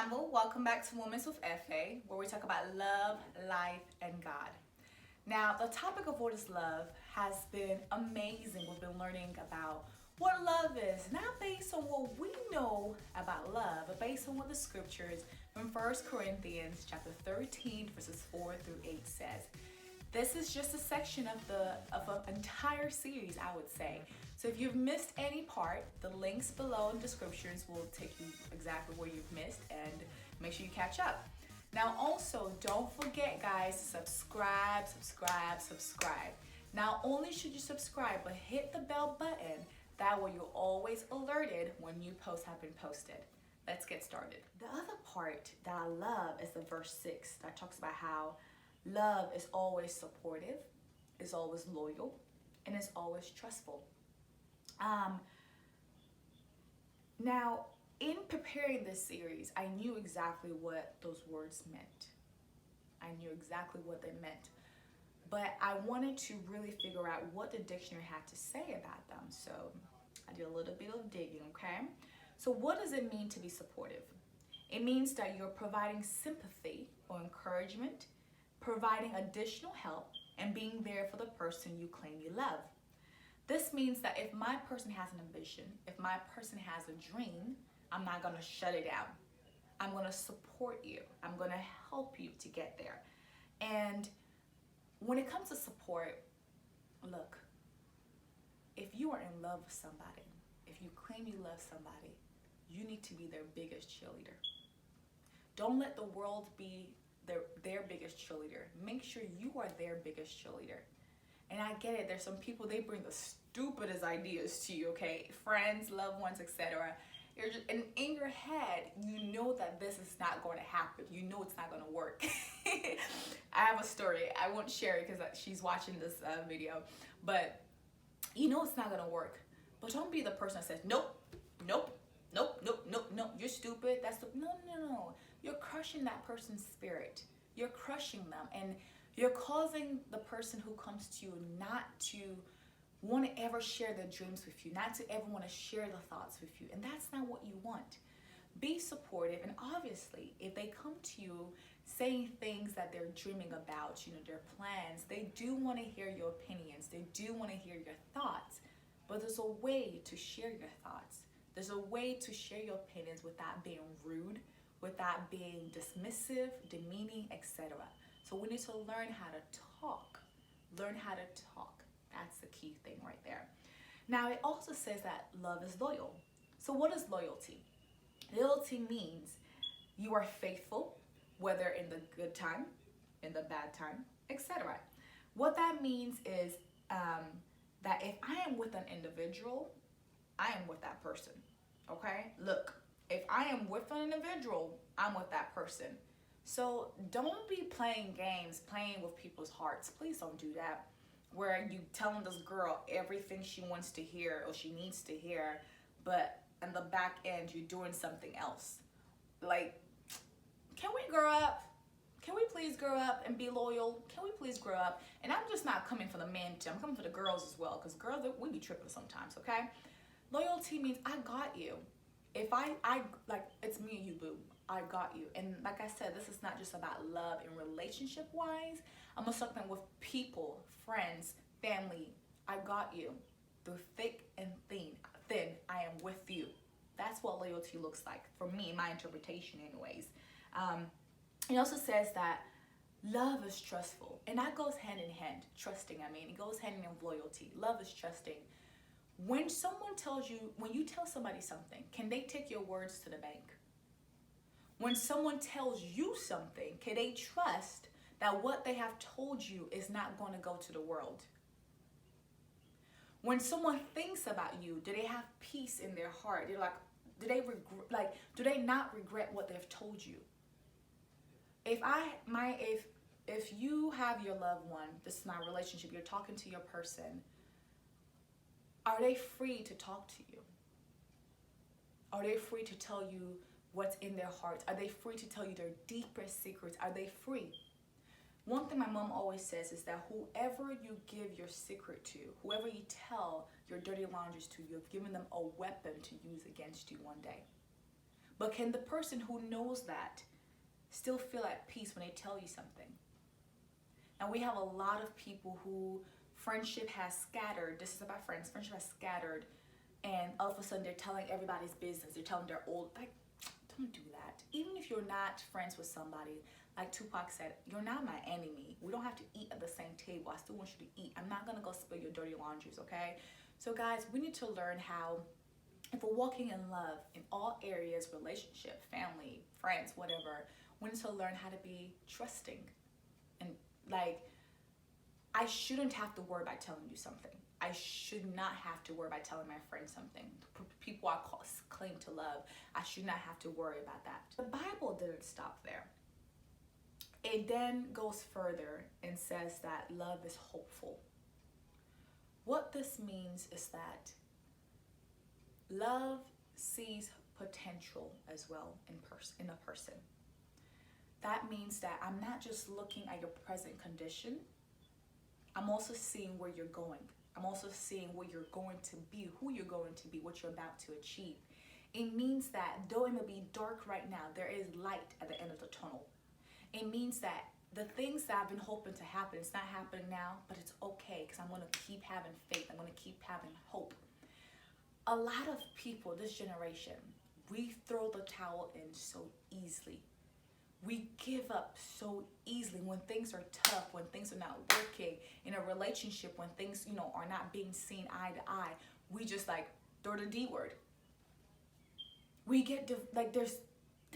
channel. Welcome back to Women's with FA, where we talk about love, life, and God. Now, the topic of what is love has been amazing. We've been learning about what love is, not based on what we know about love, but based on what the scriptures from 1 Corinthians chapter 13, verses 4 through 8 says. This is just a section of an entire series, I would say. So if you've missed any part, the links below in the descriptions will take you exactly where you've missed and make sure you catch up. Now also, don't forget guys, to subscribe. Not only should you subscribe, but hit the bell button. That way you're always alerted when new posts have been posted. Let's get started. The other part that I love is the verse 6 that talks about how love is always supportive, is always loyal, and is always trustful. Now, in preparing this series, I knew exactly what those words meant. I knew exactly what they meant. But I wanted to really figure out what the dictionary had to say about them. So I did a little bit of digging, okay? So what does it mean to be supportive? It means that you're providing sympathy or encouragement, providing additional help, and being there for the person you claim you love. This means that if my person has an ambition, if my person has a dream, I'm not going to shut it down. I'm going to support you. I'm going to help you to get there. And when it comes to support, look, if you are in love with somebody, if you claim you love somebody, you need to be their biggest cheerleader. Don't let the world be their biggest cheerleader. Make sure you are their biggest cheerleader. And I get it, there's some people, they bring the stupidest ideas to you, okay? Friends, loved ones, etc. You're just, and in your head, you know that this is not going to happen. You know it's not going to work. I have a story. I won't share it because she's watching this video. But you know it's not going to work. But don't be the person that says, nope, you're stupid. No. You're crushing that person's spirit. You're crushing them. And you're causing the person who comes to you not to want to ever share their dreams with you, not to ever want to share the thoughts with you. And that's not what you want. Be supportive. And obviously, if they come to you saying things that they're dreaming about, their plans, they do want to hear your opinions. They do want to hear your thoughts. But there's a way to share your thoughts. There's a way to share your opinions without being rude, without being dismissive, demeaning, etc. So we need to learn how to talk. Learn how to talk. That's the key thing right there. Now, it also says that love is loyal. So what is loyalty? Loyalty means you are faithful, whether in the good time, in the bad time, etc. What that means is that if I am with an individual, I am with that person, okay? Look, if I am with an individual, I'm with that person. So don't be playing games, playing with people's hearts. Please don't do that. Where you telling this girl everything she wants to hear or she needs to hear, but in the back end, you're doing something else. Like, can we grow up? Can we please grow up and be loyal? Can we please grow up? And I'm just not coming for the men too. I'm coming for the girls as well, because girls, we be tripping sometimes, okay? Loyalty means I got you. If I like, it's me and you, boo. I got you. And like I said, this is not just about love and relationship wise. I'm also talking with people, friends, family. I got you. Through thick and thin, I am with you. That's what loyalty looks like for me, my interpretation anyways. It also says that love is trustful. And that goes hand in hand. Trusting, it goes hand in hand with loyalty. Love is trusting. When someone tells you, when you tell somebody something, can they take your words to the bank? When someone tells you something, can they trust that what they have told you is not going to go to the world? When someone thinks about you, do they have peace in their heart? They're like, do they not regret what they've told you? If you have your loved one, this is my relationship, you're talking to your person, are they free to talk to you? Are they free to tell you what's in their hearts? Are they free to tell you their deepest secrets? Are they free? One thing my mom always says is that whoever you give your secret to, whoever you tell your dirty laundries to, you've given them a weapon to use against you one day. But can the person who knows that still feel at peace when they tell you something? And we have a lot of people who friendship has scattered. This is about friends. Friendship has scattered, and all of a sudden they're telling everybody's business. They're telling their old, like, don't do that. Even if you're not friends with somebody, like Tupac said, you're not my enemy. We don't have to eat at the same table. I still want you to eat. I'm not gonna go spill your dirty laundries, okay? So guys, we need to learn how, if we're walking in love in all areas, relationship, family, friends, whatever, we need to learn how to be trusting. And like, I shouldn't have to worry about telling you something. I should not have to worry about telling my friend something. People I claim to love, I should not have to worry about that. The Bible didn't stop there. It then goes further and says that love is hopeful. What this means is that love sees potential as well in a person. That means that I'm not just looking at your present condition. I'm also seeing where you're going. I'm also seeing where you're going to be, who you're going to be, what you're about to achieve. It means that though it may be dark right now, there is light at the end of the tunnel. It means that the things that I've been hoping to happen, it's not happening now, but it's okay because I'm going to keep having faith. I'm going to keep having hope. A lot of people, this generation, we throw the towel in so easily. We give up so easily when things are tough, when things are not working in a relationship, when things, are not being seen eye to eye. We just like throw the D word. We get there's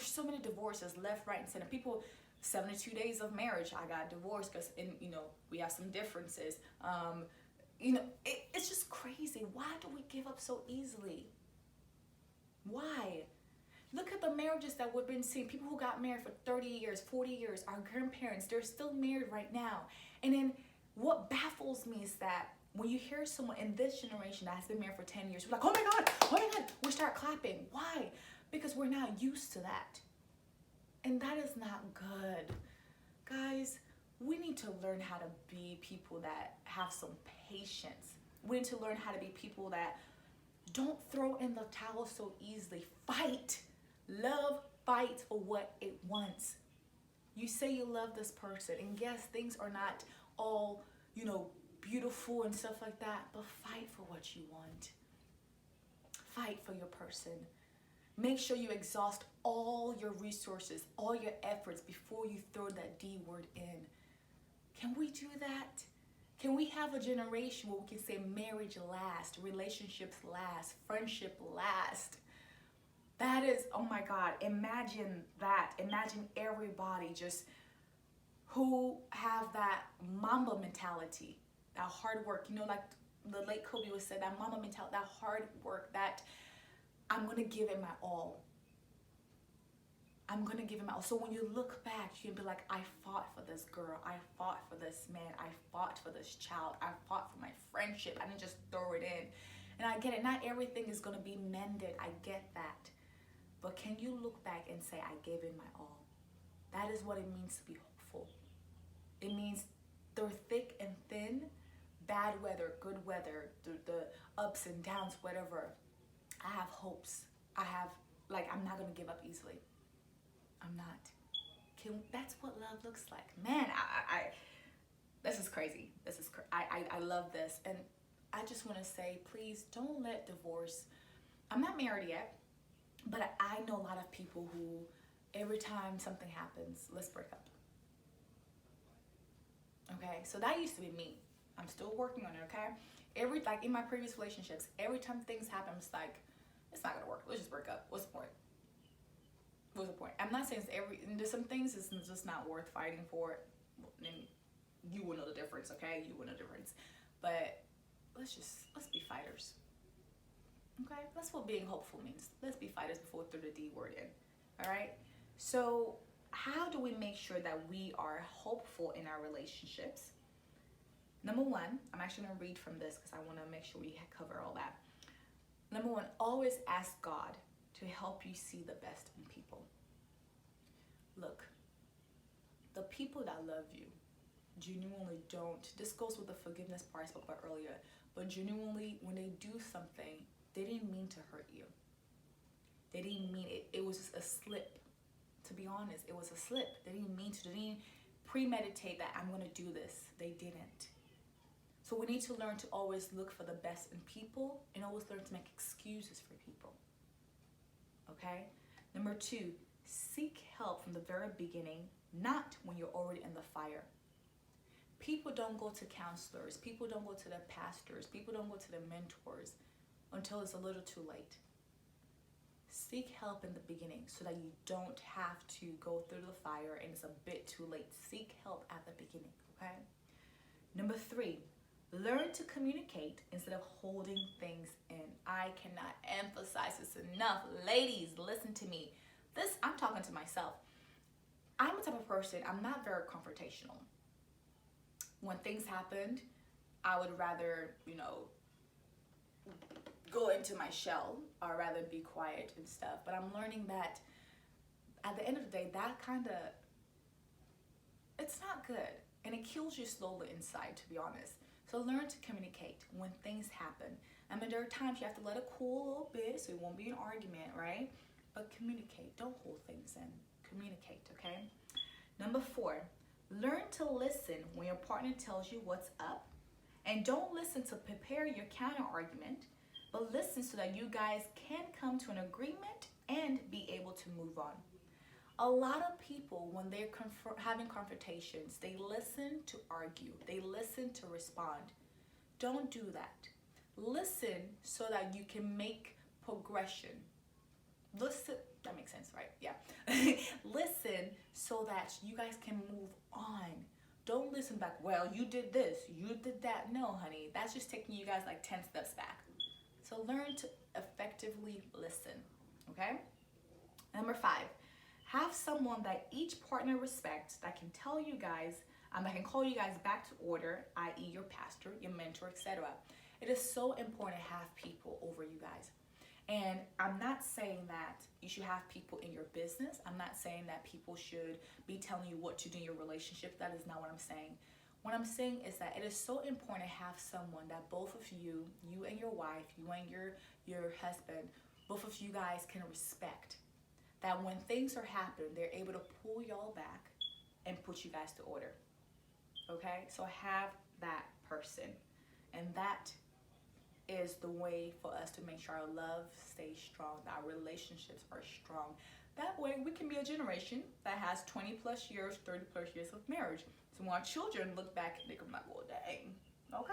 so many divorces left, right, and center. People, 72 days of marriage, I got divorced because we have some differences. It's just crazy. Why do we give up so easily? Why? Look at the marriages that we've been seeing. People who got married for 30 years, 40 years, our grandparents, they're still married right now. And then what baffles me is that when you hear someone in this generation that has been married for 10 years, we're like, oh my God, we start clapping. Why? Because we're not used to that. And that is not good. Guys, we need to learn how to be people that have some patience. We need to learn how to be people that don't throw in the towel so easily. Fight. Love fights for what it wants. You say you love this person, and yes, things are not all, beautiful and stuff like that, but fight for what you want. Fight for your person. Make sure you exhaust all your resources, all your efforts before you throw that D word in. Can we do that? Can we have a generation where we can say marriage last, relationships last, friendship last? That is, oh my God, imagine that. Imagine everybody just who have that Mamba mentality, that hard work. Like the late Kobe was said, that Mamba mentality, that hard work, that I'm going to give it my all. I'm going to give it my all. So when you look back, you can be like, I fought for this girl. I fought for this man. I fought for this child. I fought for my friendship. I didn't just throw it in. And I get it. Not everything is going to be mended. I get that. But can you look back and say, I gave it my all? That is what it means to be hopeful. It means through thick and thin, bad weather, good weather, the ups and downs, whatever. I have hopes. I'm not going to give up easily. I'm not. That's what love looks like. Man, this is crazy. I love this. And I just want to say, please don't let divorce. I'm not married yet, but I know a lot of people who every time something happens, let's break up. Okay, so that used to be me. I'm still working on it, okay? In my previous relationships, every time things happen, it's like, it's not gonna work. Let's just break up. What's the point? What's the point? I'm not saying there's some things it's just not worth fighting for. And you will know the difference, okay? You will know the difference. But let's be fighters. Okay? That's what being hopeful means. Let's be fighters before we throw the D word in. All right? So how do we make sure that we are hopeful in our relationships? Number one, I'm actually going to read from this because I want to make sure we cover all that. Number one, always ask God to help you see the best in people. Look, the people that love you genuinely don't. This goes with the forgiveness part I spoke about earlier. But genuinely, when they do something, they didn't mean to hurt you. They didn't mean it. It was just a slip. To be honest, it was a slip. They didn't mean to. They didn't premeditate that I'm going to do this. They didn't. So we need to learn to always look for the best in people and always learn to make excuses for people. Okay? Number 2, seek help from the very beginning, not when you're already in the fire. People don't go to counselors. People don't go to the pastors. People don't go to the mentors until it's a little too late. Seek help in the beginning so that you don't have to go through the fire and it's a bit too late. Seek help at the beginning, okay? Number 3, learn to communicate instead of holding things in. I cannot emphasize this enough. Ladies, listen to me. I'm talking to myself. I'm the type of person, I'm not very confrontational. When things happened, I would rather, go into my shell or rather be quiet and stuff. But I'm learning that at the end of the day, that it's not good. And it kills you slowly inside, to be honest. So learn to communicate when things happen. I mean, there are times you have to let it cool a little bit so it won't be an argument, right? But communicate. Don't hold things in. Communicate, okay? Number 4, learn to listen when your partner tells you what's up. And don't listen to prepare your counter argument, but listen so that you guys can come to an agreement and be able to move on. A lot of people, when they're having confrontations, they listen to argue. They listen to respond. Don't do that. Listen so that you can make progression. Listen, that makes sense, right? Yeah. Listen so that you guys can move on. Don't listen back, well, you did this, you did that. No, honey, that's just taking you guys like 10 steps back. So learn to effectively listen, okay? Number 5, have someone that each partner respects that can tell you guys, that can call you guys back to order, i.e. your pastor, your mentor, etc. It is so important to have people over you guys. And I'm not saying that you should have people in your business. I'm not saying that people should be telling you what to do in your relationship. That is not what I'm saying. What I'm saying is that it is so important to have someone that both of you and your wife, you and your husband, both of you guys can respect. That when things are happening, they're able to pull y'all back and put you guys to order. Okay? So have that person. And that is the way for us to make sure our love stays strong, that our relationships are strong. That way we can be a generation that has 20 plus years, 30 plus years of marriage. So when our children look back, they can be like, well, dang, okay.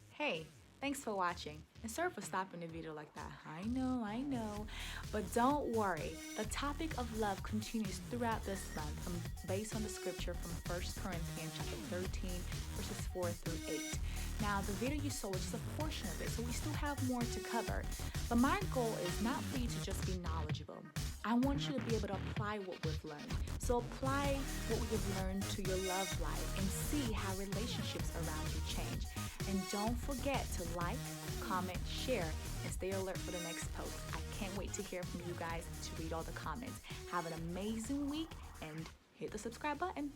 Hey, thanks for watching. And sorry for stopping the video like that. I know. But don't worry. The topic of love continues throughout this month based on the scripture from 1 Corinthians chapter 13, verses 4 through 8. Now, the video you saw is just a portion of it, so we still have more to cover. But my goal is not for you to just be knowledgeable. I want you to be able to apply what we've learned. So apply what we've learned to your love life and see how relationships around you change. And don't forget to like, comment, share, and stay alert for the next post. I can't wait to hear from you guys, to read all the comments. Have an amazing week and hit the subscribe button.